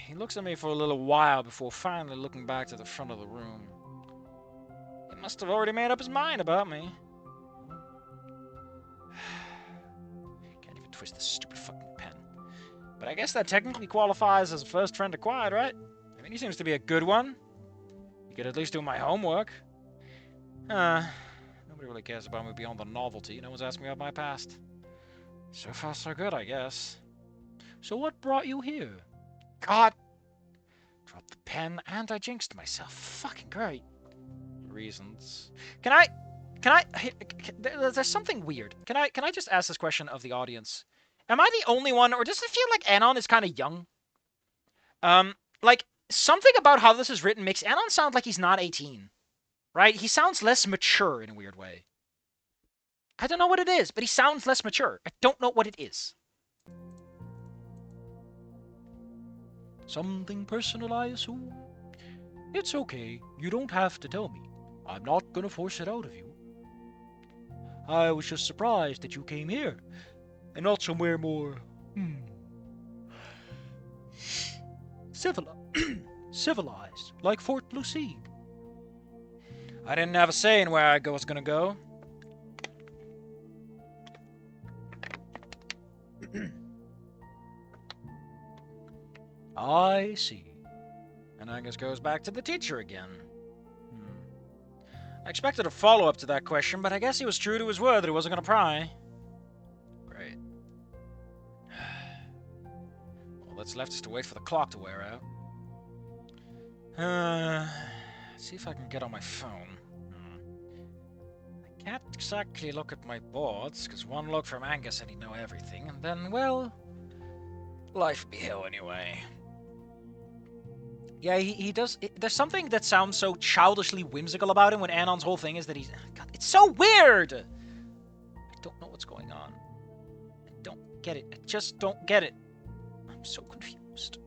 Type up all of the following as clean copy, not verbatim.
He looks at me for a little while before finally looking back to the front of the room. He must have already made up his mind about me. Can't even twist this stupid fucking pen. But I guess that technically qualifies as a first friend acquired, right? I mean, he seems to be a good one. He could at least do my homework. Nobody really cares about me beyond the novelty. No one's asked me about my past. So far, so good, I guess. So what brought you here? God! Dropped the pen, and I jinxed myself. Fucking great. Reasons. There's something weird. Can I just ask this question of the audience? Am I the only one, or does it feel like Anon is kind of young? Like, something about how this is written makes Anon sound like he's not 18. Right? He sounds less mature in a weird way. I don't know what it is, but he sounds less mature. I don't know what it is. Something personal, I assume? It's okay. You don't have to tell me. I'm not gonna force it out of you. I was just surprised that you came here, and not somewhere more, civilized, like Fort Lucide. I didn't have a say in where I was gonna go. I see. And Angus goes back to the teacher again. I expected a follow-up to that question, but I guess he was true to his word that he wasn't going to pry. Great. All that's left is to wait for the clock to wear out. See if I can get on my phone. I can't exactly look at my boards, because one look from Angus and he'd know everything, and then, well, life be hell anyway. Yeah, he does. There's something that sounds so childishly whimsical about him when Anon's whole thing is that he's... God, it's so weird! I don't know what's going on. I don't get it. I just don't get it. I'm so confused.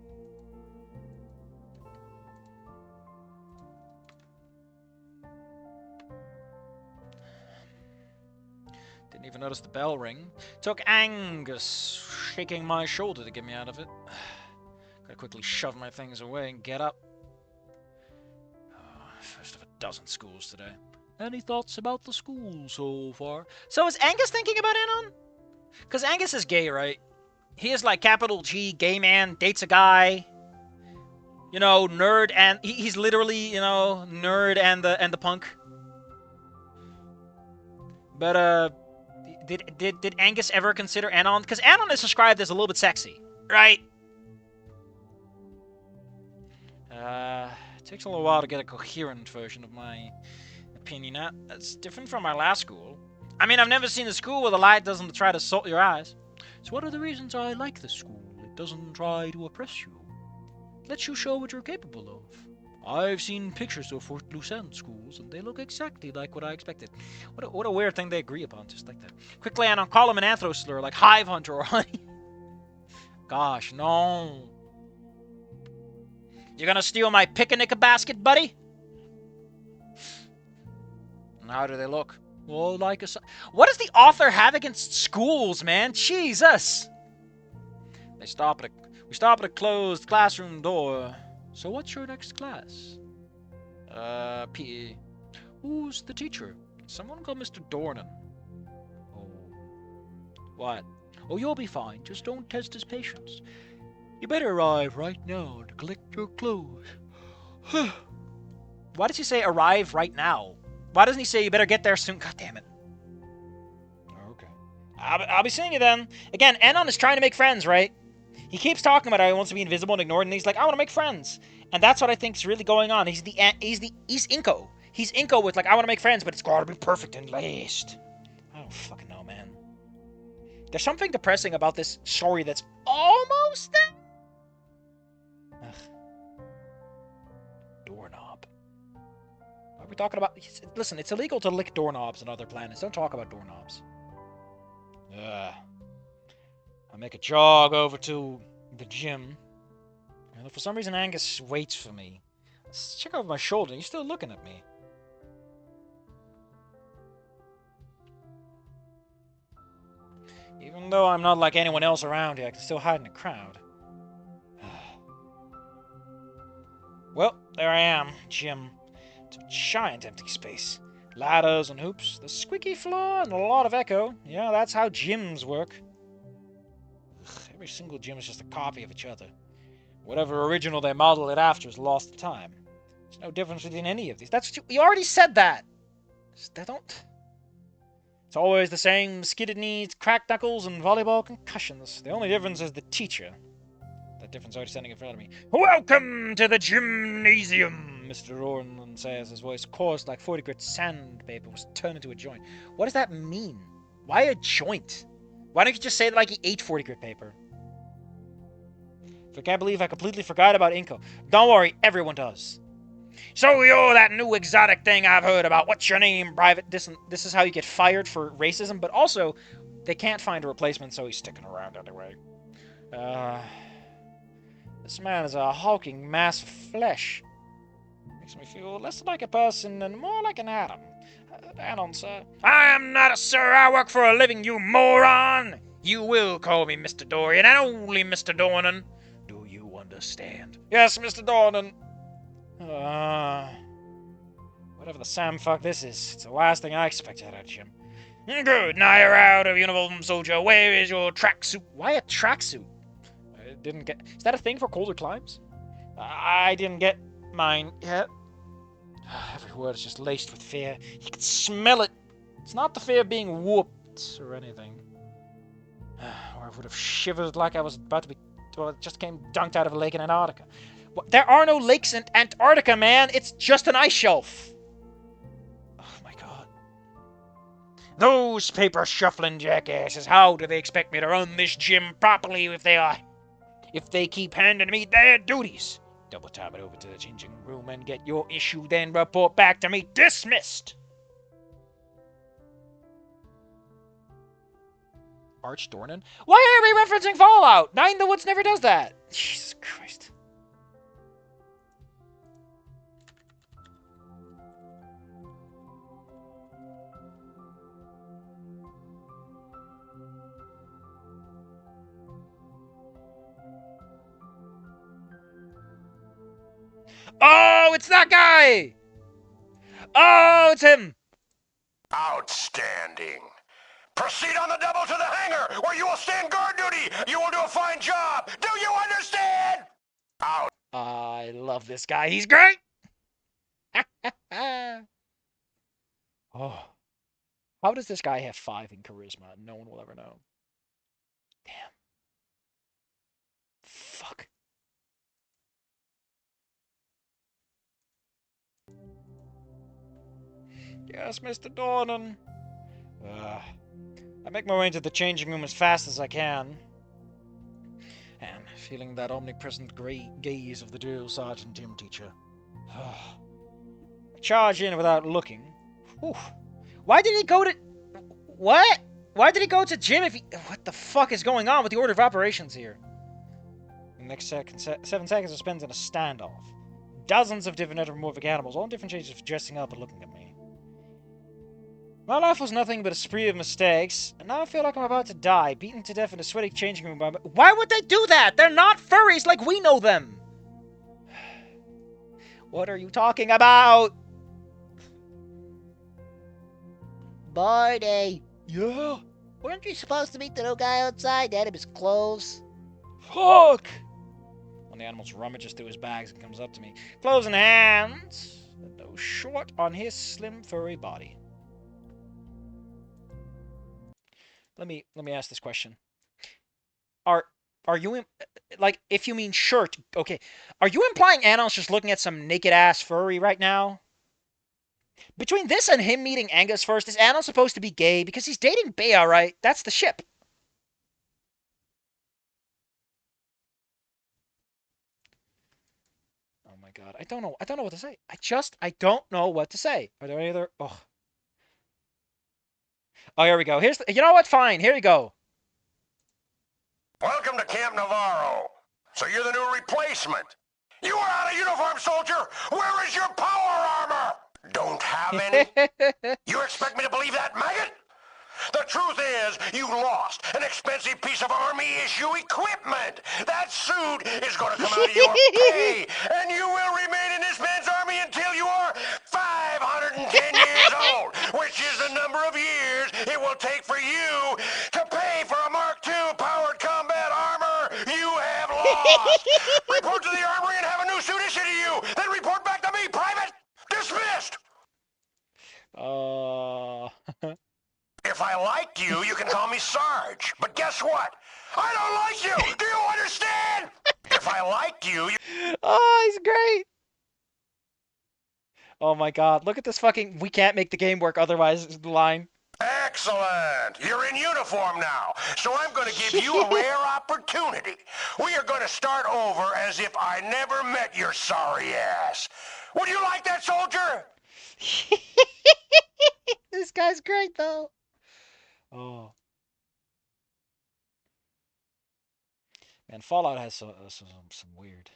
Didn't even notice the bell ring. Took Angus shaking my shoulder to get me out of it. Gotta quickly shove my things away and get up. First of a dozen schools today. Any thoughts about the school so far? So is Angus thinking about Anon? Because Angus is gay, right? He is like capital G, gay man, dates a guy. You know, nerd, and he's literally, you know, nerd and the punk. But did Angus ever consider Anon? Because Anon is described as a little bit sexy, right? It takes a little while to get a coherent version of my opinion. That's different from my last school. I mean, I've never seen a school where the light doesn't try to salt your eyes. It's one of the reasons I like this school. It doesn't try to oppress you. It lets you show what you're capable of. I've seen pictures of Fort Lucide schools, and they look exactly like what I expected. What a weird thing they agree upon, just like that. Quickly, I don't call him an anthro slur like Hive Hunter or Honey. Gosh, no. You gonna steal my picnic basket, buddy? And how do they look? Well, like a... What does the author have against schools, man? Jesus! We stop at a closed classroom door. So what's your next class? PE. Who's the teacher? Someone called Mr. Dornan. Oh. What? Oh, you'll be fine. Just don't test his patience. You better arrive right now to collect your clothes. Why does he say arrive right now? Why doesn't he say you better get there soon? God damn it. Okay. I'll be seeing you then. Again, Anon is trying to make friends, right? He keeps talking about how he wants to be invisible and ignored, and he's like, I want to make friends. And that's what I think is really going on. He's Inko. He's Inko with like, I want to make friends, but it's gotta be perfect and laced. I don't fucking know, man. There's something depressing about this story that's almost there. Ugh. Doorknob. What are we talking about? Listen, it's illegal to lick doorknobs on other planets. Don't talk about doorknobs. Ugh. I make a jog over to the gym. And for some reason, Angus waits for me. Let's check over my shoulder. He's still looking at me. Even though I'm not like anyone else around here, I can still hide in the crowd. Well, there I am, Jim. It's a giant empty space. Ladders and hoops, the squeaky floor, and a lot of echo. Yeah, that's how gyms work. Ugh, every single gym is just a copy of each other. Whatever original they model it after is lost to time. There's no difference between any of these. That's you already said that. They don't. It's always the same: skidded knees, cracked knuckles, and volleyball concussions. The only difference is the teacher. That difference already standing in front of me. Welcome to the gymnasium, Mr. Orland says, his voice coarse like 40 grit sandpaper was turned into a joint. What does that mean? Why a joint? Why don't you just say it like he ate 40 grit paper? I can't believe I completely forgot about Inko. Don't worry, everyone does. So you're that new exotic thing I've heard about. What's your name, Private? This is how you get fired for racism, but also, they can't find a replacement, so he's sticking around anyway. This man is a hulking mass of flesh. Makes me feel less like a person and more like an atom. Anon, sir. I am not a sir. I work for a living, you moron. You will call me Mr. Dorian, and only Mr. Dornan. Do you understand? Yes, Mr. Dornan. Whatever the Samfuck this is, it's the last thing I expected out of him. Good, now you're out of uniform, soldier. Where is your tracksuit? Why a tracksuit? I didn't get... Is that a thing for colder climes? I didn't get mine yet. Every word is just laced with fear. You can smell it. It's not the fear of being whooped or anything. Or I would have shivered like I was about to be... Well, it just came dunked out of a lake in Antarctica. What? There are no lakes in Antarctica, man. It's just an ice shelf. Oh, my God. Those paper shuffling jackasses. How do they expect me to run this gym properly if they keep handing me their duties? Double time it over to the changing room and get your issue, then report back to me. Dismissed! Arch Dornan? Why are we referencing Fallout? Nine in the Woods never does that. Jesus Christ. Oh, it's that guy! Oh, it's him! Outstanding. Proceed on the double to the hangar, where you will stand guard duty. You will do a fine job. Do you understand? Out. I love this guy. He's great! Oh. How does this guy have 5 in charisma? No one will ever know. Damn. Fuck. Yes, Mr. Dornan. I make my way into the changing room as fast as I can. And feeling that omnipresent gaze of the drill sergeant gym teacher. I charge in without looking. Whew. Why did he go to... What? Why did he go to gym if he... What the fuck is going on with the order of operations here? The next 7 seconds are spent in a standoff. Dozens of different anthropomorphic animals, all in different shades of dressing up and looking at me. My life was nothing but a spree of mistakes, and now I feel like I'm about to die, beaten to death in a sweaty changing room by... Why would they do that? They're not furries like we know them! What are you talking about? Barney, Yeah? weren't you supposed to meet the little guy outside? Hand him his clothes. Fuck! One of the animals rummages through his bags and comes up to me. Clothes in hands, but no short on his slim, furry body. Let me ask this question. Are you like, if you mean shirt, okay, are you implying Anon's just looking at some naked ass furry right now? Between this and him meeting Angus first, is Anon supposed to be gay? Because he's dating Bea, right? That's the ship. Oh my God, I don't know what to say. I don't know what to say. Are there any other? Oh, here we go. You know what? Fine. Here we go. Welcome to Camp Navarro. So you're the new replacement. You are out of uniform, soldier. Where is your power armor? Don't have any? You expect me to believe that, maggot? The truth is, you lost an expensive piece of Army-issue equipment. That suit is going to come out of your pay, and you will remain number of years it will take for you to pay for a Mark II powered combat armor you have lost. Report to the armory and have a new suit issued to you. Then report back to me, Private. Dismissed. If I like you, you can call me Sarge. But guess what? I don't like you. Do you understand? If I like you... Oh, he's great. Oh my god, look at this fucking "we can't make the game work otherwise" line. Excellent. You're in uniform now, so I'm going to give you a rare opportunity. We are going to start over as if I never met your sorry ass. Would you like that, soldier? This guy's great, though. Oh. Man, Fallout has some weird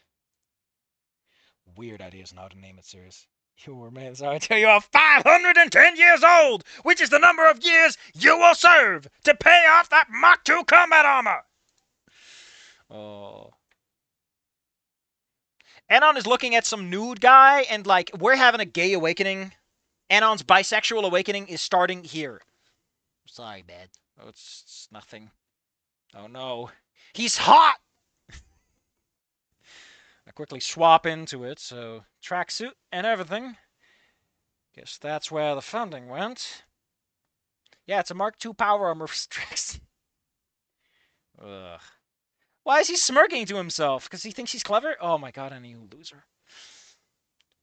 ideas on how to name it series. You were, man, so I tell you are 510 years old, which is the number of years you will serve to pay off that Mach 2 combat armor. Oh. Anon is looking at some nude guy, and like, we're having a gay awakening. Anon's bisexual awakening is starting here. Sorry, man. Oh, it's nothing. Oh no. He's hot! I quickly swap into it, so tracksuit and everything. Guess that's where the funding went. Yeah, it's a Mark II power armor for Strix. Ugh. Why is he smirking to himself? Because he thinks he's clever? Oh my god, and you loser.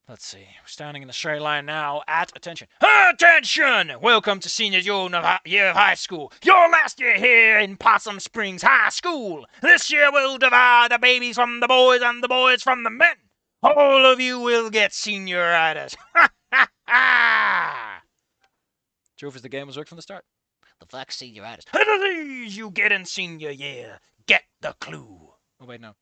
Let's see. We're standing in the straight line now. At attention. Attention! Welcome to senior year of high school. Your last year here in Possum Springs High School. This year we'll divide the babies from the boys and the boys from the men. All of you will get senioritis. Ha ha ha! Drove as the game was worked from the start. The fuck senioritis? You get in senior year. Get the clue. Oh wait, no.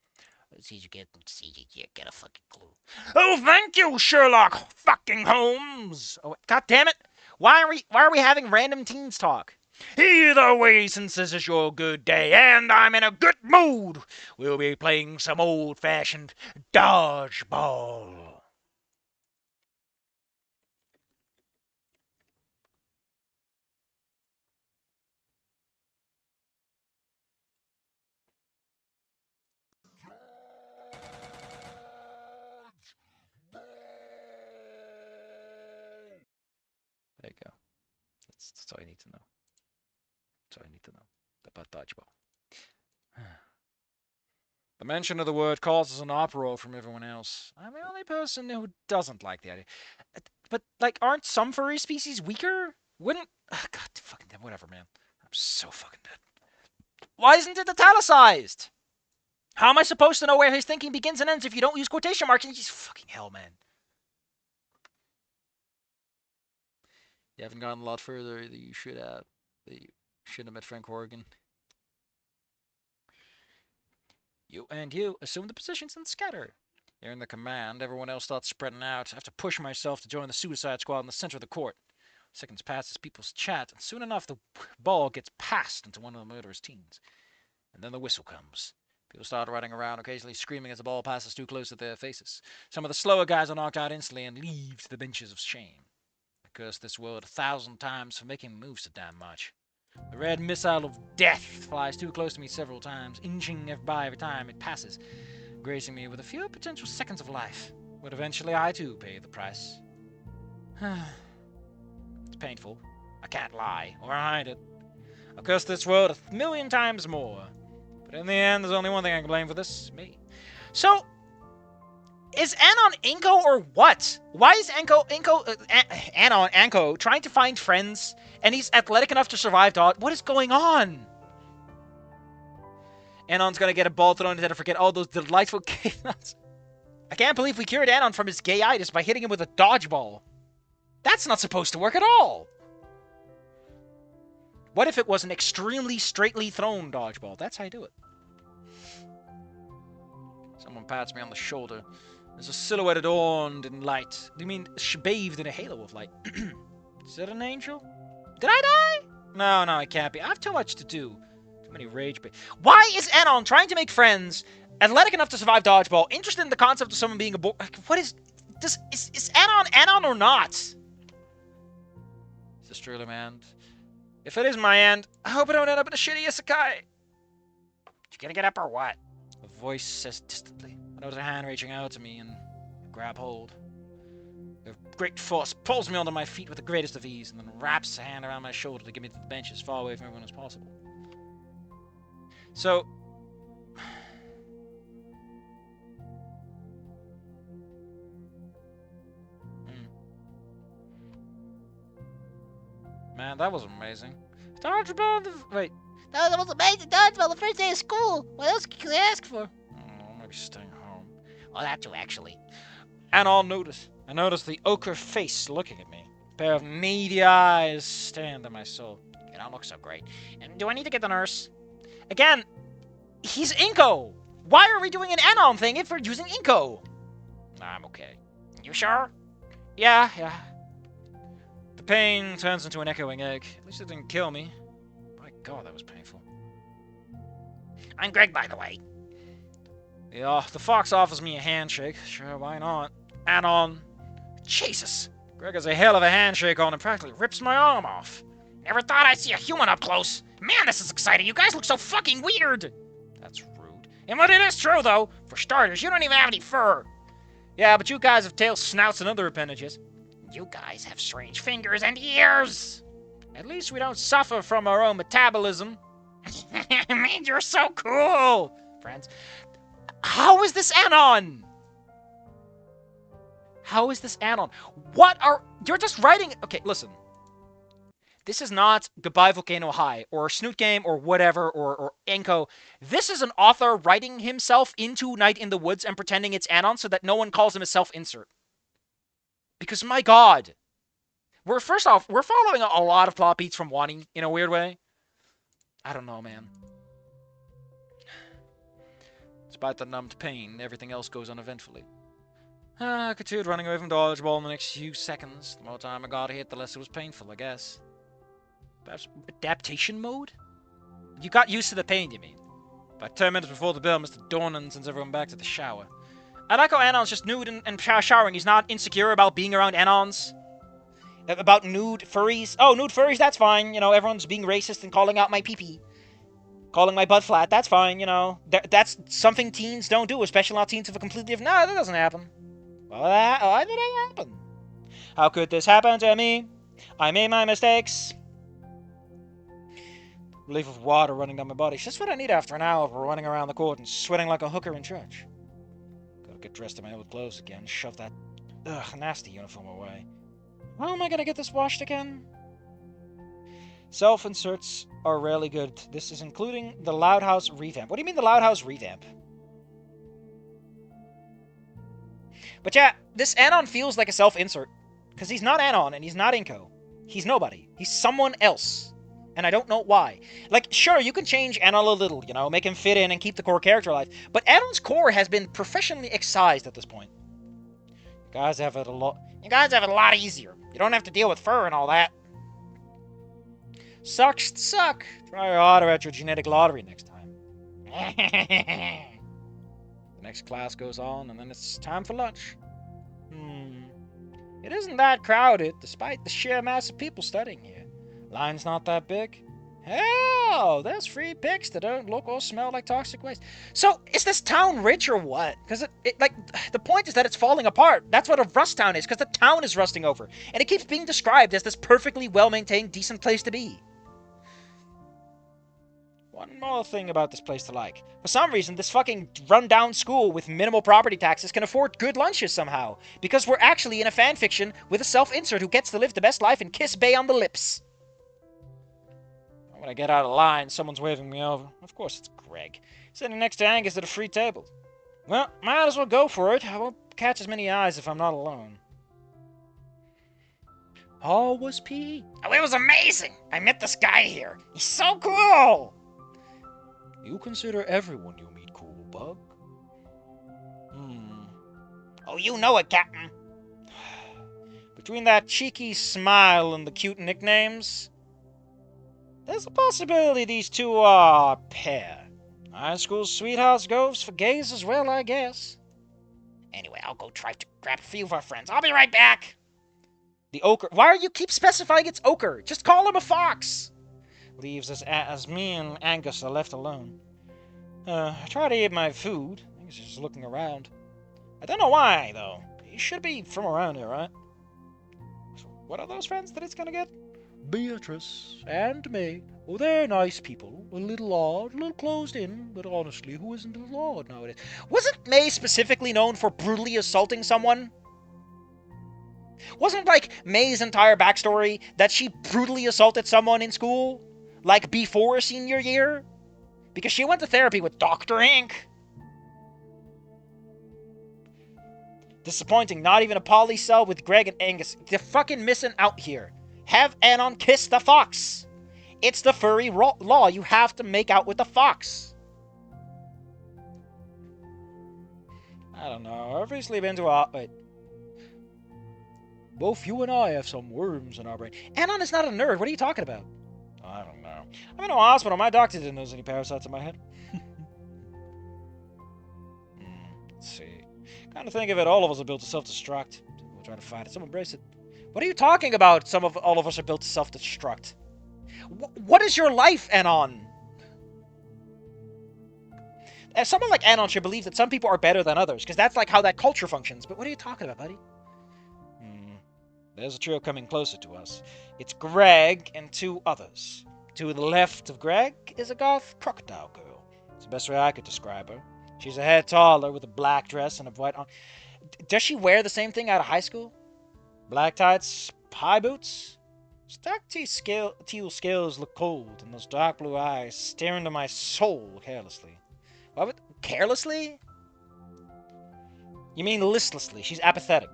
You get a fucking clue. Oh, thank you, Sherlock fucking Holmes. Oh, god damn it! Why are we having random teens talk? Either way, since this is your good day and I'm in a good mood, we'll be playing some old-fashioned dodgeball. There you go. That's all you need to know. That's all you need to know about dodgeball. The mention of the word causes an uproar from everyone else. I'm the only person who doesn't like the idea. But, like, aren't some furry species weaker? Wouldn't... God, fucking dead. Whatever, man. I'm so fucking dead. Why isn't it italicized? How am I supposed to know where his thinking begins and ends if you don't use quotation marks? He's fucking hell, man. You haven't gone a lot further than you should have. You shouldn't have met Frank Horgan. You and you assume the positions and scatter. You're in the command. Everyone else starts spreading out. I have to push myself to join the suicide squad in the center of the court. Seconds pass as people's chat, and soon enough the ball gets passed into one of the murderous teens. And then the whistle comes. People start running around, occasionally screaming as the ball passes too close to their faces. Some of the slower guys are knocked out instantly and leave to the benches of shame. I curse this world 1,000 times for making me move so damn much. The red missile of death flies too close to me several times, inching by every time it passes, gracing me with a few potential seconds of life. But eventually I too pay the price. It's painful. I can't lie or hide it. I curse this world 1,000,000 times more. But in the end, there's only one thing I can blame for this, me. So, is Anon Inko or what? Why is Anon Anko trying to find friends, and he's athletic enough to survive dog? What is going on? Anon's gonna get a ball thrown into to forget all those delightful gay nuts. I can't believe we cured Anon from his gayitis by hitting him with a dodgeball. That's not supposed to work at all. What if it was an extremely straightly thrown dodgeball? That's how you do it. Someone pats me on the shoulder. There's a silhouette adorned in light. You mean bathed in a halo of light? Is that an angel? Did I die? No, it can't be. I have too much to do. Too many rage bait. Why is Anon trying to make friends, athletic enough to survive dodgeball, interested in the concept of someone being a boy? What is... Is Anon or not? Is this truly my end? If it is my end, I hope I don't end up in a shitty isekai. You gonna get up or what? A voice says distantly. I notice a hand reaching out to me and grab hold. A great force pulls me onto my feet with the greatest of ease and then wraps a hand around my shoulder to get me to the bench as far away from everyone as possible. So... Man, that was amazing. Dodgeball wait. That was amazing dodgeball the first day of school. What else could they ask for? Oh, maybe staying home. Well, that too, actually. And I noticed the ochre face looking at me. A pair of needy eyes staring at my soul. You don't look so great. And do I need to get the nurse? Again, he's Inko! Why are we doing an Anon thing if we're using Inko? Nah, I'm okay. You sure? Yeah. The pain turns into an echoing egg. At least it didn't kill me. My god, that was painful. I'm Greg, by the way. Yeah, the fox offers me a handshake. Sure, why not? Anon. Jesus. Greg has a hell of a handshake on and practically rips my arm off. Never thought I'd see a human up close. Man, this is exciting. You guys look so fucking weird. That's rude. And what it is true, though. For starters, you don't even have any fur. Yeah, but you guys have tails, snouts, and other appendages. You guys have strange fingers and ears. At least we don't suffer from our own metabolism. Man, you're so cool. Friends, how is this Anon? How is this Anon? You're just writing... Okay, listen. This is not Goodbye Volcano High, or Snoot Game, or whatever, or Enko. This is an author writing himself into Night in the Woods and pretending it's Anon so that no one calls him a self-insert. Because, my god. First off, we're following a lot of plot beats from Wani in a weird way. I don't know, man. Despite the numbed pain, everything else goes uneventfully. I continued running away from dodgeball in the next few seconds. The more time I got hit, the less it was painful, I guess. Perhaps adaptation mode? You got used to the pain, you mean? About 10 minutes before the bell, Mr. Dornan sends everyone back to the shower. I like how Anon's just nude and showering. He's not insecure about being around Anons. About nude furries. Oh, nude furries, that's fine. You know, everyone's being racist and calling out my pee-pee. Calling my butt flat, that's fine, you know. That's something teens don't do, especially not teens of a completely different... No, that doesn't happen. Well, why did that happen? How could this happen to me? I made my mistakes. Relief of water running down my body. It's just what I need after an hour of running around the court and sweating like a hooker in church. Gotta get dressed in my old clothes again, shove that nasty uniform away. How am I gonna get this washed again? Self-inserts are rarely good. This is including the Loud House revamp. What do you mean the Loud House revamp? But yeah, this Anon feels like a self-insert. Because he's not Anon and he's not Inko. He's nobody. He's someone else. And I don't know why. Like, sure, you can change Anon a little, you know, make him fit in and keep the core character alive. But Anon's core has been professionally excised at this point. You guys have it a lot easier. You don't have to deal with fur and all that. Sucks to suck. Try harder at your genetic lottery next time. The next class goes on, and then it's time for lunch. It isn't that crowded, despite the sheer mass of people studying here. Line's not that big. Hell, there's free pics that don't look or smell like toxic waste. So, is this town rich or what? Because the point is that it's falling apart. That's what a rust town is, because the town is rusting over. And it keeps being described as this perfectly well-maintained, decent place to be. One more thing about this place to like. For some reason, this fucking run-down school with minimal property taxes can afford good lunches somehow. Because we're actually in a fanfiction with a self-insert who gets to live the best life and kiss Bay on the lips. When I get out of line, someone's waving me over. Of course it's Greg. Sitting next to Angus at a free table. Well, might as well go for it. I won't catch as many eyes if I'm not alone. All was pee. Oh, it was amazing! I met this guy here. He's so cool! You consider everyone you meet cool, Bug? Oh, you know it, Captain. Between that cheeky smile and the cute nicknames, there's a possibility these two are a pair. High school sweethearts goes for gays as well, I guess. Anyway, I'll go try to grab a few of our friends. I'll be right back. The ochre. Why are you keep specifying it's ochre? Just call him a fox. Leaves as me and Angus are left alone. I try to eat my food. I think he's just looking around. I don't know why, though. He should be from around here, right? So what are those friends that it's gonna get? Beatrice and May. Oh, they're nice people. A little odd, a little closed in, but honestly, who isn't a little odd nowadays? Wasn't May specifically known for brutally assaulting someone? Wasn't, like, May's entire backstory that she brutally assaulted someone in school? Like, before senior year? Because she went to therapy with Dr. Hank. Disappointing, not even a poly cell with Greg and Angus. They're fucking missing out here. Have Anon kiss the fox. It's the furry law. You have to make out with the fox. I don't know. I've recently been to a... Wait. Both you and I have some worms in our brain. Anon is not a nerd. What are you talking about? I don't know. I'm in a hospital. My doctor didn't notice any parasites in my head. Let's see. Kind of think of it, all of us are built to self-destruct. We'll try to fight it. Someone brace it. What are you talking about? All of us are built to self-destruct. What is your life, Anon? As someone like Anon should believe that some people are better than others, because that's like how that culture functions. But what are you talking about, buddy? There's a trio coming closer to us. It's Greg and two others. To the left of Greg is a goth crocodile girl. It's the best way I could describe her. She's a head taller with a black dress and a white... Does she wear the same thing out of high school? Black tights, high boots? Stark teal scales look cold, and those dark blue eyes stare into my soul carelessly. Why would... Carelessly? You mean listlessly. She's apathetic.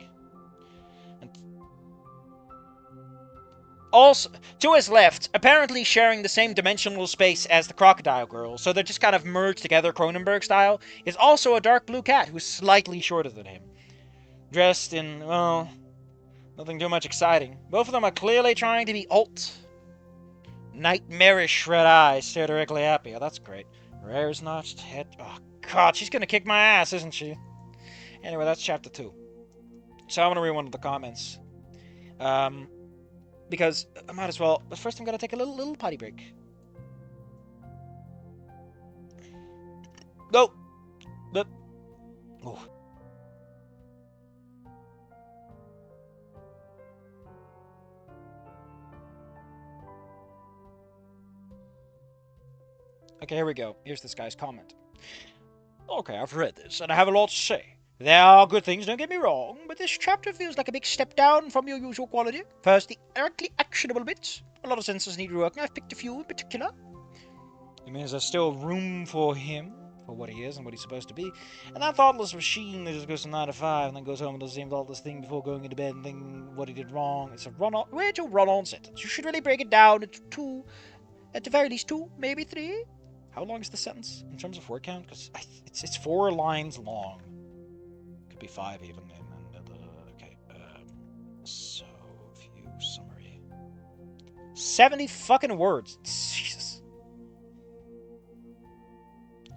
Also, to his left, apparently sharing the same dimensional space as the crocodile girl, so they're just kind of merged together Cronenberg style, is also a dark blue cat who's slightly shorter than him. Dressed in, well, nothing too much exciting. Both of them are clearly trying to be alt. Nightmarish red eyes stare directly at me. Oh, that's great. Her hair is notched, head... Oh, God, she's gonna kick my ass, isn't she? Anyway, that's chapter 2. So I'm gonna read one of the comments. Because I might as well. But first, I'm gonna take a little potty break. Go. Oh. Okay, here we go. Here's this guy's comment. Okay, I've read this, and I have a lot to say. There are good things, don't get me wrong, but this chapter feels like a big step down from your usual quality. First, the directly actionable bits. A lot of senses need working. I've picked a few in particular. It means there's still room for him, for what he is and what he's supposed to be. And that thoughtless machine that just goes from 9 to 5 and then goes home and does the same thoughtless thing before going into bed and thinking what he did wrong. It's a way to run-on sentence. You should really break it down into 2, at the very least 2, maybe 3. How long is the sentence in terms of word count? Because it's 4 lines long. Could be 5 even. Okay. So, view summary. 70 fucking words. Jesus.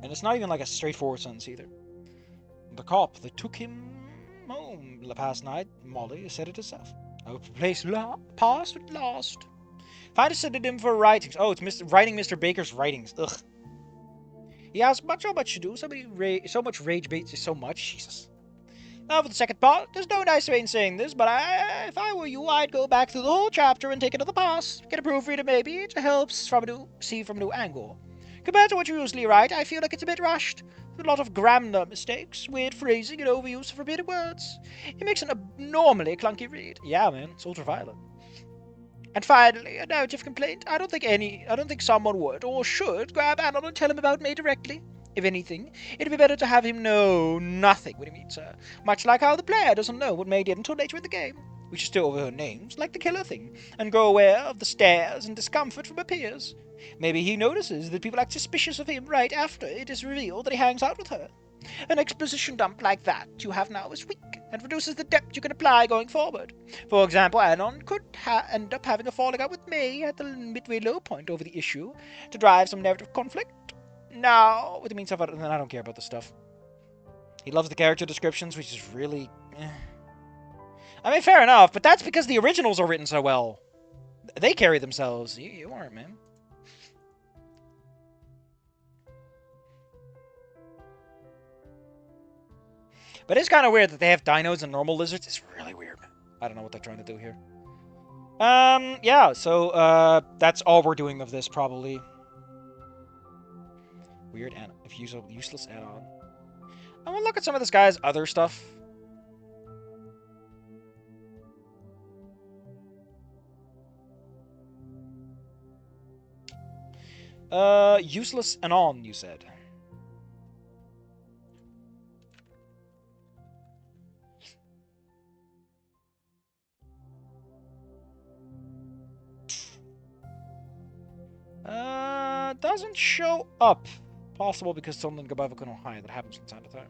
And it's not even like a straightforward sentence either. The cop that took him home past night, Molly, said it herself. I will replace past with last. Find a synonym for writings. Oh, it's writing Mr. Baker's writings. Ugh. He has so much to do. So much rage baits is so much. Jesus. Now for the second part. There's no nice way in saying this, but if I were you, I'd go back through the whole chapter and take another pass. Get a proofreader maybe. It helps see from a new angle. Compared to what you usually write, I feel like it's a bit rushed. A lot of grammar mistakes, weird phrasing, and overuse of forbidden words. It makes an abnormally clunky read. Yeah, man, it's ultra-violent. And finally, a note of complaint. I don't think someone would or should grab Anon and tell him about me directly. If anything, it'd be better to have him know nothing when he meets her. Much like how the player doesn't know what May did until later in the game. We should still overhear names, like the killer thing, and grow aware of the stares and discomfort from her peers. Maybe he notices that people act suspicious of him right after it is revealed that he hangs out with her. An exposition dump like that you have now is weak, and reduces the depth you can apply going forward. For example, Anon could end up having a falling out with May at the midway low point over the issue, to drive some narrative conflict. Now, what it means about it, I don't care about the stuff. He loves the character descriptions, which is really... I mean, fair enough, but that's because the originals are written so well. They carry themselves. You aren't, man. But it's kind of weird that they have dinos and normal lizards. It's really weird, man. I don't know what they're trying to do here. Yeah, so, that's all we're doing of this, probably. Weird and useless add-on. I'm gonna look at some of this guy's other stuff. Useless and on, you said. Doesn't show up. Possible because someone goodbye Volcano High. That happens from time to time.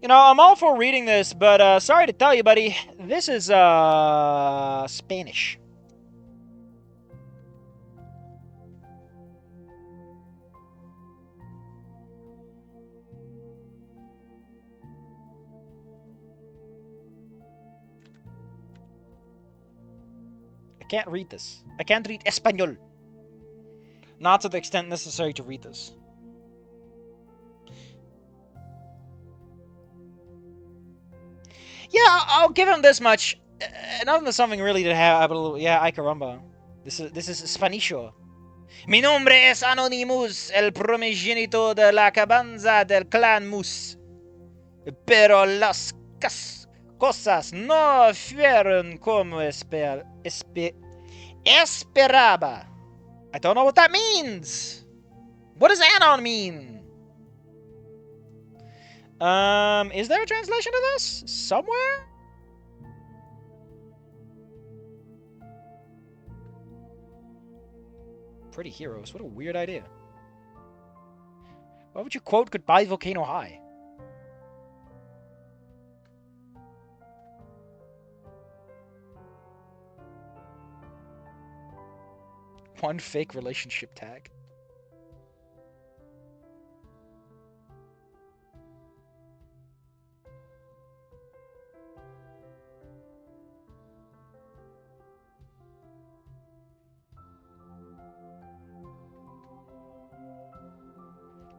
You know, I'm all for reading this, but sorry to tell you, buddy, this is Spanish. I can't read this. I can't read Espanol. Not to the extent necessary to read this. Yeah, I'll give him this much. Nothing something really to have. Yeah, ay caramba. This is Spanisho. Mi nombre es Anonymous, el primogénito de la cabanza del clan Mus. Pero las cosas no fueron como esperaba. I don't know what that means. What does anon mean? Is there a translation of this? Somewhere? Pretty heroes. What a weird idea. Why would you quote Goodbye Volcano High? One fake relationship tag.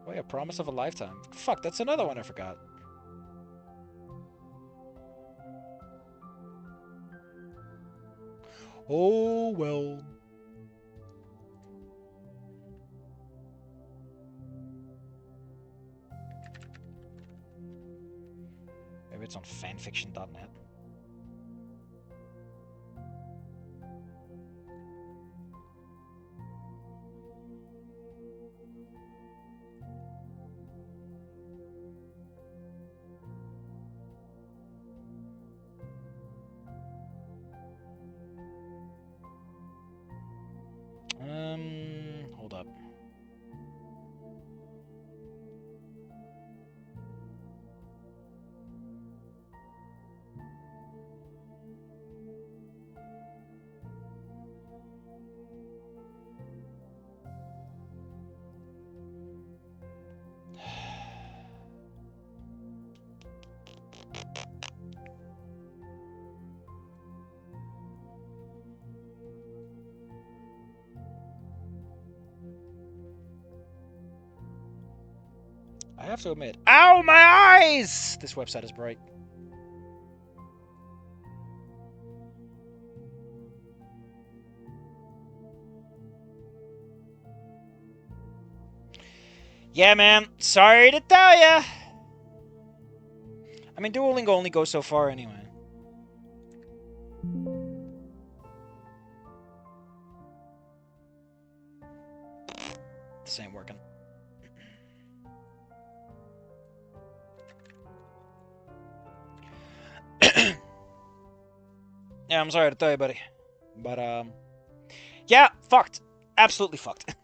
Oh yeah, Promise of a Lifetime. Fuck, that's another one I forgot. Oh well. Maybe it's on fanfiction.net. Hold up. I have to admit. Ow, my eyes! This website is bright. Yeah, man. Sorry to tell ya. I mean, Duolingo only goes so far anyway. This ain't working. Yeah, I'm sorry to tell you, buddy. But, yeah, fucked. Absolutely fucked.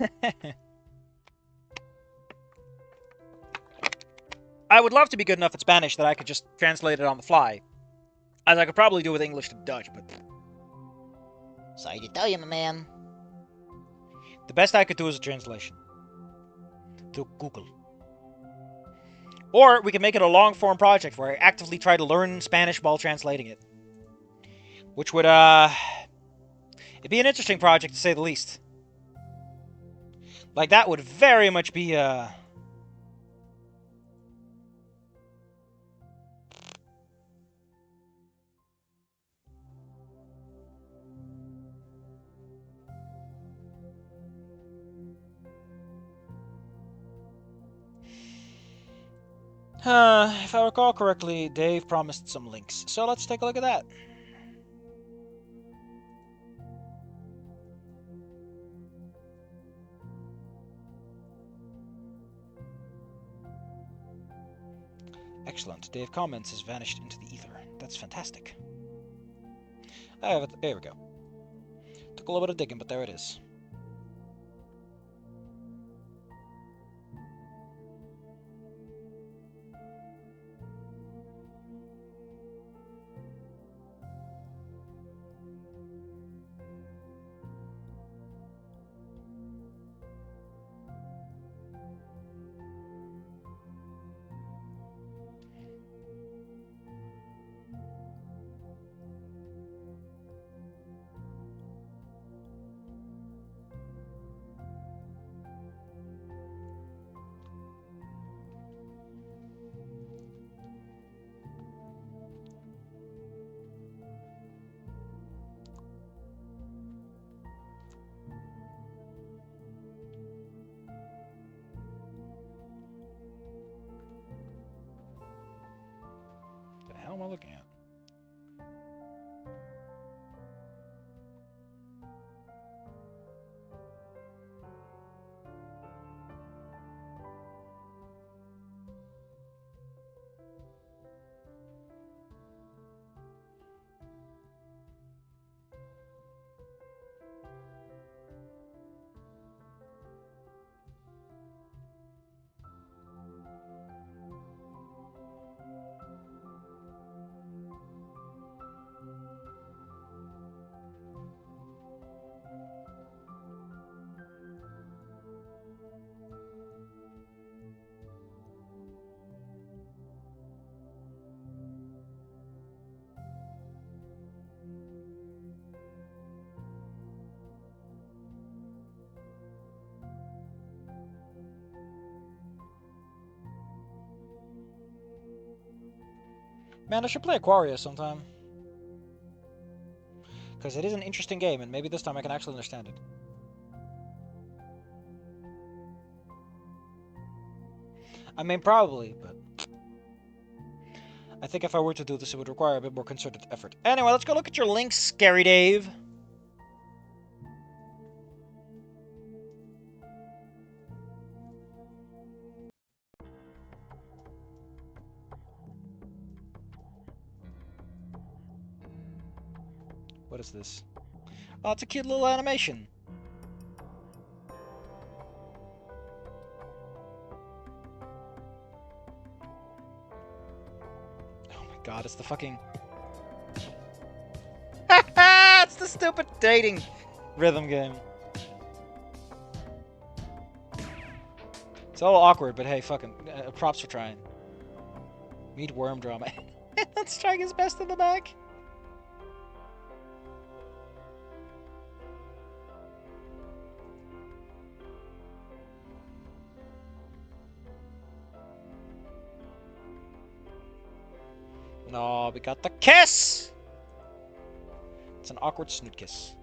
I would love to be good enough at Spanish that I could just translate it on the fly. As I could probably do with English to Dutch, but... Sorry to tell you, my man. The best I could do is a translation. To Google. Or we can make it a long-form project where I actively try to learn Spanish while translating it. Which would, it'd be an interesting project to say the least. Like, that would very much be, if I recall correctly, Dave promised some links. So let's take a look at that. Excellent. Dave comments has vanished into the ether. That's fantastic. I have it. There we go. Took a little bit of digging, but there it is. What the hell am I looking at? Man, I should play Aquarius sometime. Because it is an interesting game, and maybe this time I can actually understand it. I mean, probably, but I think if I were to do this, it would require a bit more concerted effort. Anyway, let's go look at your links, Scary Dave. What is this? Oh, it's a cute little animation. Oh my god, it's the fucking... It's the stupid dating rhythm game. It's all awkward, but hey, fucking props for trying. Meet worm drama. Let's try his best in the back. No, we got the kiss! It's an awkward snoot kiss.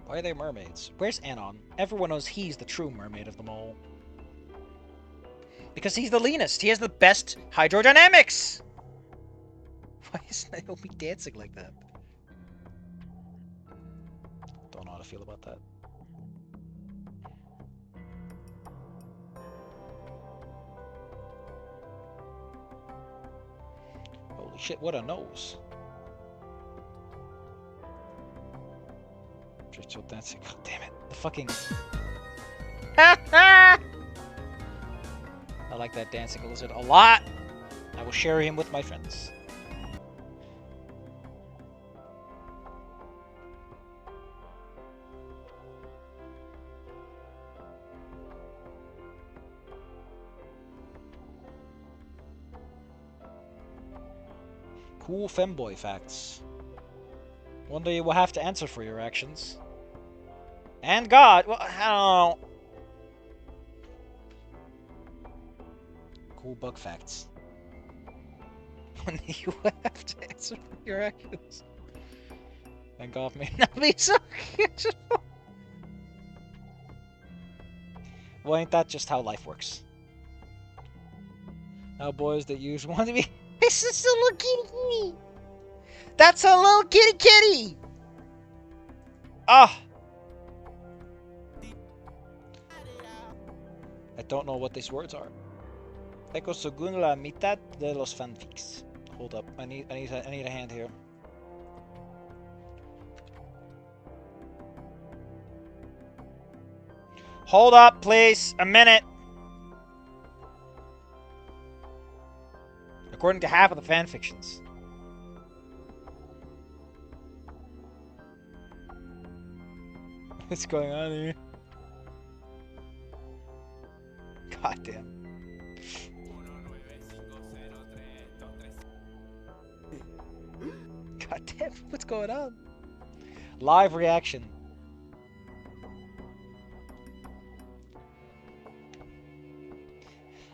Why are they mermaids? Where's Anon? Everyone knows he's the true mermaid of them all. Because he's the leanest. He has the best hydrodynamics! Why is Naomi dancing like that? Don't know how to feel about that. Holy shit, what a nose. Virtual dancing. God damn it. The fucking... I like that dancing lizard a lot. I will share him with my friends. Cool femboy facts. One day you will have to answer for your actions. And God, well, I don't know. Cool bug facts. One day you will have to answer for your actions. And God may not be so useful. Well, ain't that just how life works? Now, boys that use want to be. This is a little kitty kitty. That's a little kitty kitty. Ah. I don't know what these words are. Tengo según la mitad de los fanfics. Hold up, I need a hand here. Hold up, please. A minute. According to half of the fanfictions. What's going on here? God damn. God damn, what's going on? Live reaction.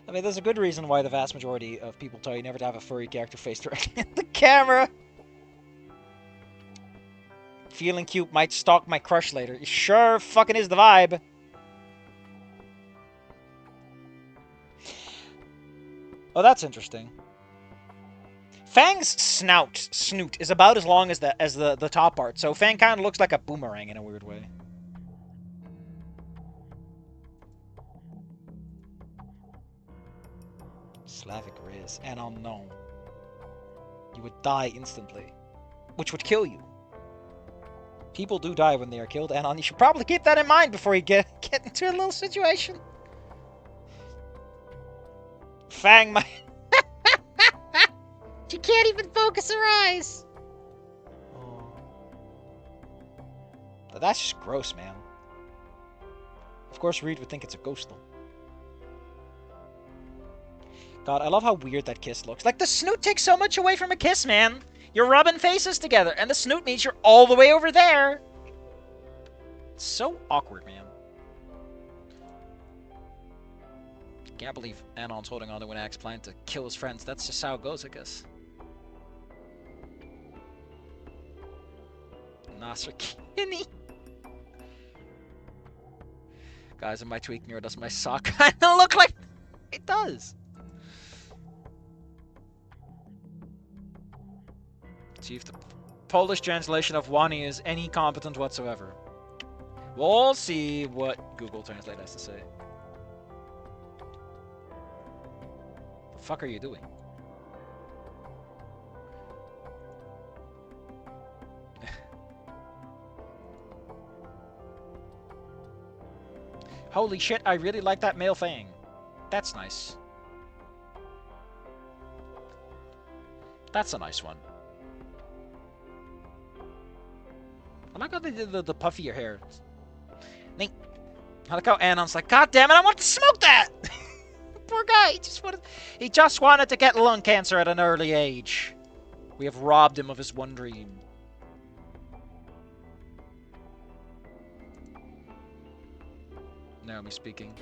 I mean, there's a good reason why the vast majority of people tell you never to have a furry character face directly in the camera. Feeling cute might stalk my crush later. It sure fucking is the vibe. Oh, that's interesting. Fang's snoot is about as long as the top part, so Fang kind of looks like a boomerang in a weird way. Slavic Riz, and unknown. You would die instantly, which would kill you. People do die when they are killed, and you should probably keep that in mind before you get into a little situation. Fang, my... She can't even focus her eyes. Oh. That's just gross, man. Of course, Reed would think it's a ghost, though. God, I love how weird that kiss looks. Like, the snoot takes so much away from a kiss, man. You're rubbing faces together, and the snoot means you're all the way over there. It's so awkward, man. Can't believe Anon's holding on to an axe plan to kill his friends. That's just how it goes, I guess. Nasser Kinney. Guys, am I tweaking or does my sock kind of look like it does? See if the Polish translation of Wani is any competent whatsoever. We'll see what Google Translate has to say. The fuck are you doing? Holy shit, I really like that male Fang. That's nice. That's a nice one. I like how they did the puffier hair. Neat. I like how Anon's like, God damn it, I want to smoke that! Poor guy, he just wanted to get lung cancer at an early age. We have robbed him of his one dream. Naomi speaking.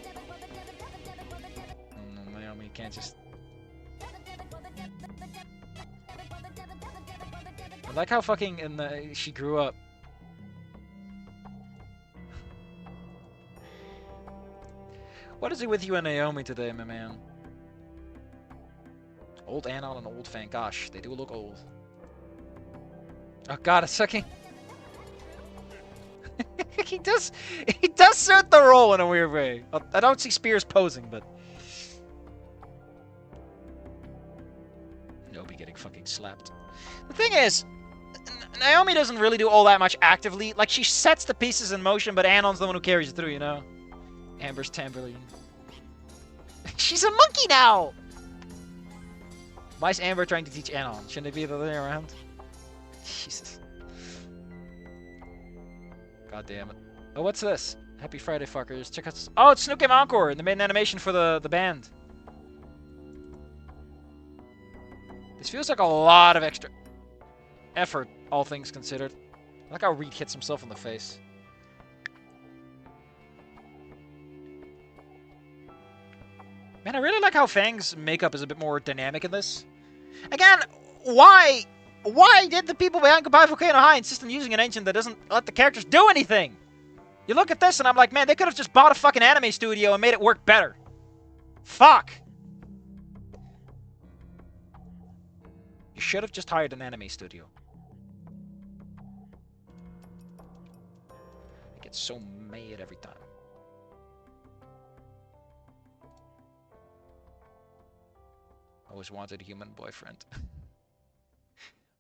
Oh, no, Naomi can't just... I like how fucking she grew up. What is it with you and Naomi today, my man? Old Anon and old Fang. Gosh, they do look old. Oh god, it's sucking. he does suit the role in a weird way. I don't see Spears posing, but Naomi getting fucking slapped. The thing is, Naomi doesn't really do all that much actively. Like, she sets the pieces in motion, but Anon's the one who carries it through, you know? Amber's tambourine. She's a monkey now! Why is Amber trying to teach Anon? Shouldn't it be the other way around? Jesus. God damn it. Oh, what's this? Happy Friday, fuckers. Check out... Oh, it's Snoot Game Encore! The main animation for the band. This feels like a lot of extra... effort, all things considered. I like how Reed hits himself in the face. Man, I really like how Fang's makeup is a bit more dynamic in this. Again, why did the people behind Goodbye Volcano High insist on using an engine that doesn't let the characters do anything? You look at this and I'm like, man, they could have just bought a fucking anime studio and made it work better. Fuck. You should have just hired an anime studio. I get so mad every time. Always wanted a human boyfriend.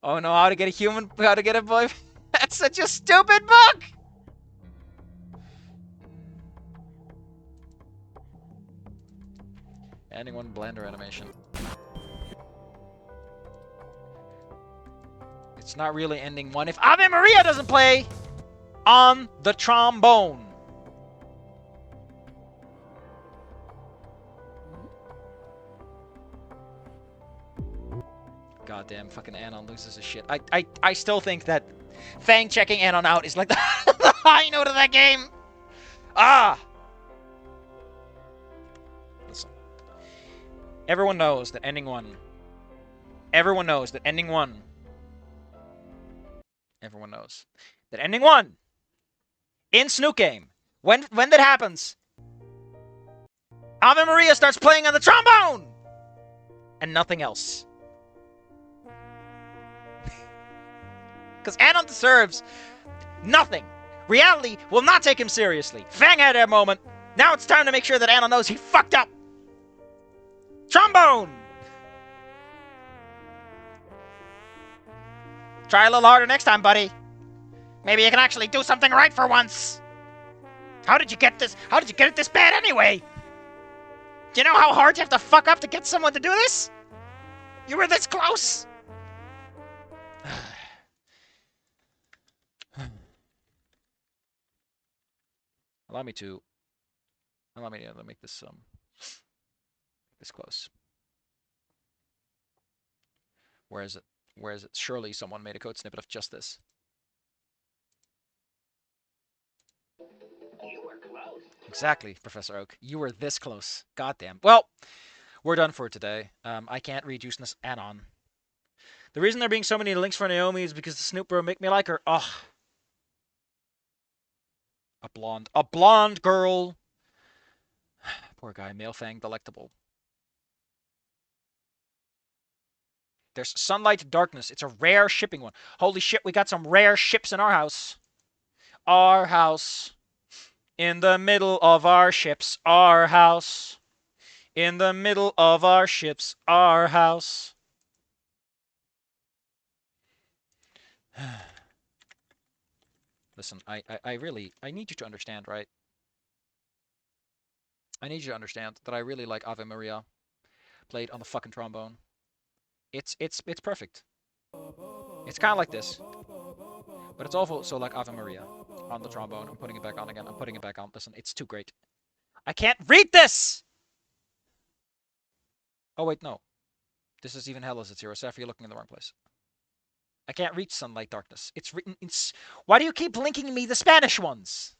Oh no, how to get a boyfriend? That's such a stupid book! Ending one Blender animation. It's not really ending one if Ave Maria doesn't play on the trombone. Goddamn, fucking Anon loses his shit. I still think that Fang checking Anon out is like the high note of that game. Ah! Listen. Everyone knows that ending one. Everyone knows that ending one. Everyone knows that ending one in Snoot game. When that happens, Ave Maria starts playing on the trombone and nothing else. Because Anon deserves nothing. Reality will not take him seriously. Fang had that moment. Now it's time to make sure that Anon knows he fucked up. Trombone! Try a little harder next time, buddy. Maybe you can actually do something right for once. How did you get this? How did you get it this bad anyway? Do you know how hard you have to fuck up to get someone to do this? You were this close. Allow me to make this this close. Where is it? Where is it? Surely someone made a code snippet of just this. You were close. Exactly, Professor Oak. You were this close. Goddamn. Well, we're done for today. I can't read Useless Anon. The reason there being so many links for Naomi is because the Snoot bro make me like her. Ugh. A blonde girl. Poor guy, male Fang delectable. There's Sunlight Darkness. It's a rare shipping one. Holy shit, we got some rare ships in our house. Our house. In the middle of our ships, our house. In the middle of our ships, our house. Listen, I need you to understand, right? I need you to understand that I really like Ave Maria played on the fucking trombone. It's perfect. It's kind of like this. But it's also like Ave Maria on the trombone. I'm putting it back on again. I'm putting it back on. Listen, it's too great. I can't read this! Oh, wait, no. This is even hell as it's 0. Seth, you're looking in the wrong place. I can't reach Sunlight Darkness. It's written in... Why do you keep linking me the Spanish ones?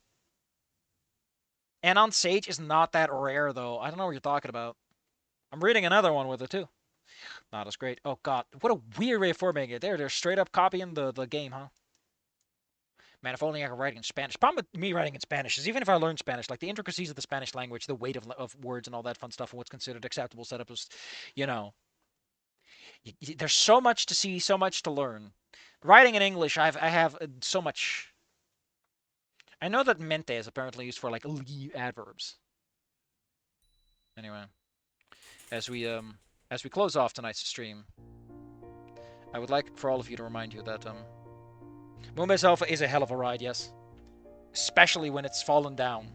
Anon Sage is not that rare, though. I don't know what you're talking about. I'm reading another one with it, too. Not as great. Oh, God. What a weird way of formatting it. They're straight up copying the game, huh? Man, if only I could write in Spanish. Problem with me writing in Spanish is even if I learn Spanish, like the intricacies of the Spanish language, the weight of words and all that fun stuff, and what's considered acceptable setup is, you know... There's so much to see, so much to learn. Writing in English, I have so much... I know that mente is apparently used for, like, adverbs. Anyway. As we close off tonight's stream, I would like for all of you to remind you that, Moonbase Alpha is a hell of a ride, yes. Especially when it's fallen down.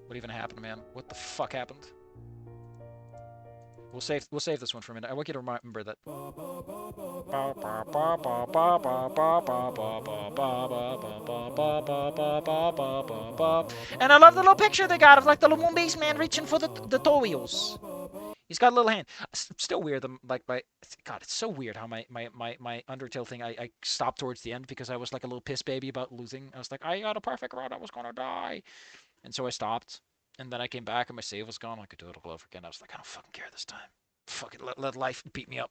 What even happened, man? What the fuck happened? We'll save this one for a minute. I want you to remember that. And I love the little picture they got of like the little Moonbase man reaching for the tow wheels. He's got a little hand. Still weird. Like my God, it's so weird how my Undertale thing. I stopped towards the end because I was like a little piss baby about losing. I was like, I got a perfect run. I was gonna die, and so I stopped. And then I came back and my save was gone. I could do it all over again. I was like, I don't fucking care this time. Fuck it. Let life beat me up.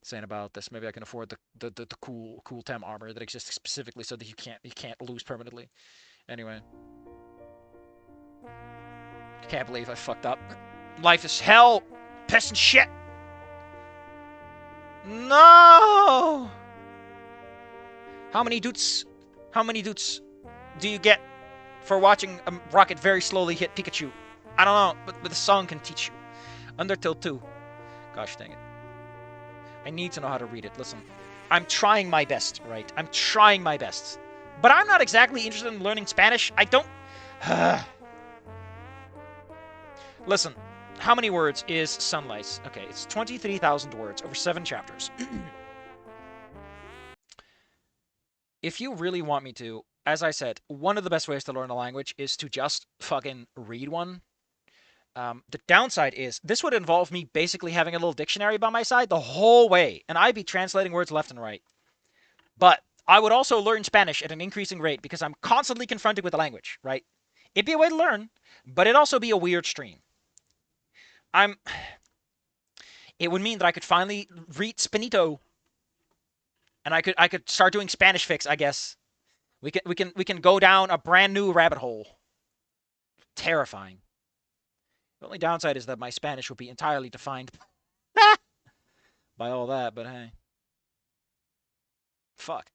Saying about this, maybe I can afford the cool tem armor that exists specifically so that you can't lose permanently. Anyway, can't believe I fucked up. Life is hell. Piss and shit. No. How many doots? How many doots do you get for watching a rocket very slowly hit Pikachu? I don't know, but the song can teach you. Undertale 2. Gosh dang it. I need to know how to read it. Listen, I'm trying my best, right? I'm trying my best. But I'm not exactly interested in learning Spanish. I don't... Listen, how many words is Sunlight? Okay, it's 23,000 words over 7 chapters. If you really want me to, as I said, one of the best ways to learn a language is to just fucking read one. The downside is this would involve me basically having a little dictionary by my side the whole way, and I'd be translating words left and right. But I would also learn Spanish at an increasing rate because I'm constantly confronted with the language, right? It'd be a way to learn, but it'd also be a weird stream. It would mean that I could finally read Spinito, and I could start doing Spanish fics, I guess. We can go down a brand new rabbit hole. Terrifying. The only downside is that my Spanish will be entirely defined by all that, but hey. Fuck.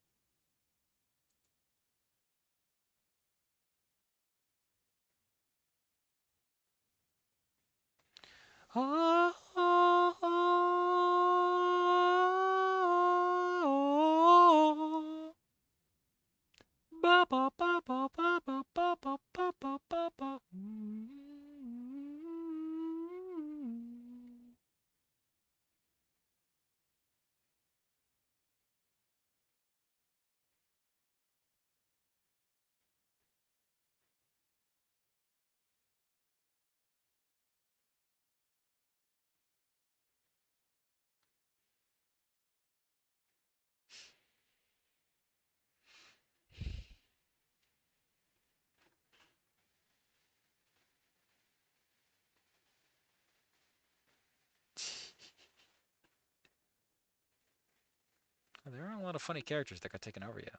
There aren't a lot of funny characters that got taken over yet.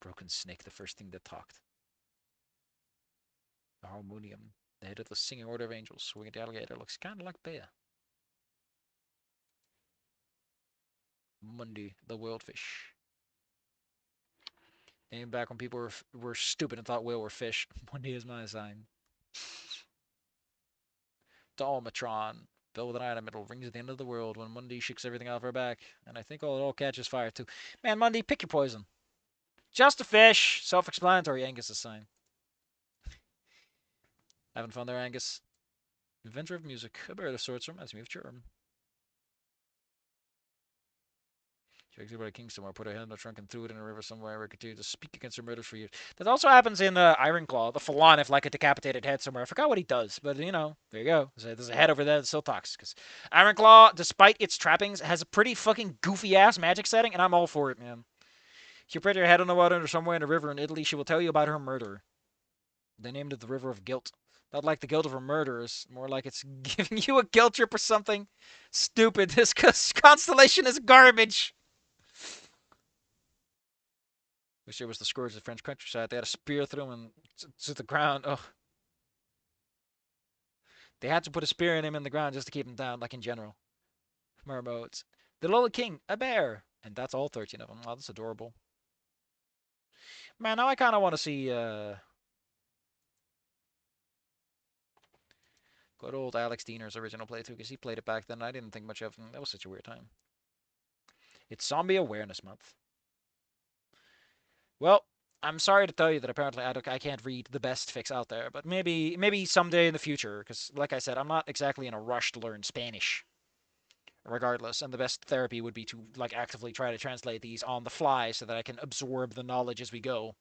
Broken Snake, the first thing that talked. The harmonium, the head of the singing order of angels. Winged alligator looks kind of like Bea. Mundy, the world fish. Aimed back when people were stupid and thought whale were fish. Mundy is my sign. Dalmatron. Bell with an item, it'll rings at the end of the world when Mundy shakes everything off her back. And I think it all catches fire too. Man, Mundy, pick your poison. Just a fish. Self-explanatory, Angus' sign. Having fun there, Angus? Inventor of music. A bird of sorts reminds me of Germ. She exit by a king somewhere, put her head in the trunk and threw it in a river somewhere where continued to speak against her murders for years. That also happens in Ironclaw, the Falon, if like a decapitated head somewhere. I forgot what he does, but you know, there you go. There's a head over there that still talks. Because Ironclaw, despite its trappings, has a pretty fucking goofy ass magic setting, and I'm all for it, man. If you put your head on the water or somewhere in a river in Italy, she will tell you about her murder. They named it the River of Guilt. Not like the guilt of her murderers, more like it's giving you a guilt trip or something. Stupid. This constellation is garbage. Wish there was the scourge of the French countryside. They had a spear through him and to the ground. Oh. They had to put a spear in him in the ground just to keep him down, like in general. Mermodes. The Little King, a bear. And that's all 13 of them. Oh, that's adorable. Man, now I kind of want to see, good old Alex Diener's original playthrough, because he played it back then. I didn't think much of him. That was such a weird time. It's Zombie Awareness Month. Well, I'm sorry to tell you that apparently I can't read the best fics out there, but maybe someday in the future, because like I said, I'm not exactly in a rush to learn Spanish. Regardless, and the best therapy would be to like actively try to translate these on the fly so that I can absorb the knowledge as we go.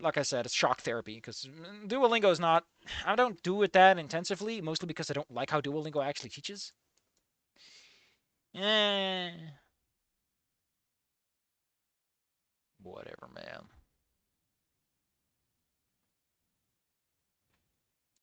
Like I said, it's shock therapy because Duolingo is not. I don't do it that intensively, mostly because I don't like how Duolingo actually teaches. Eh, whatever, man.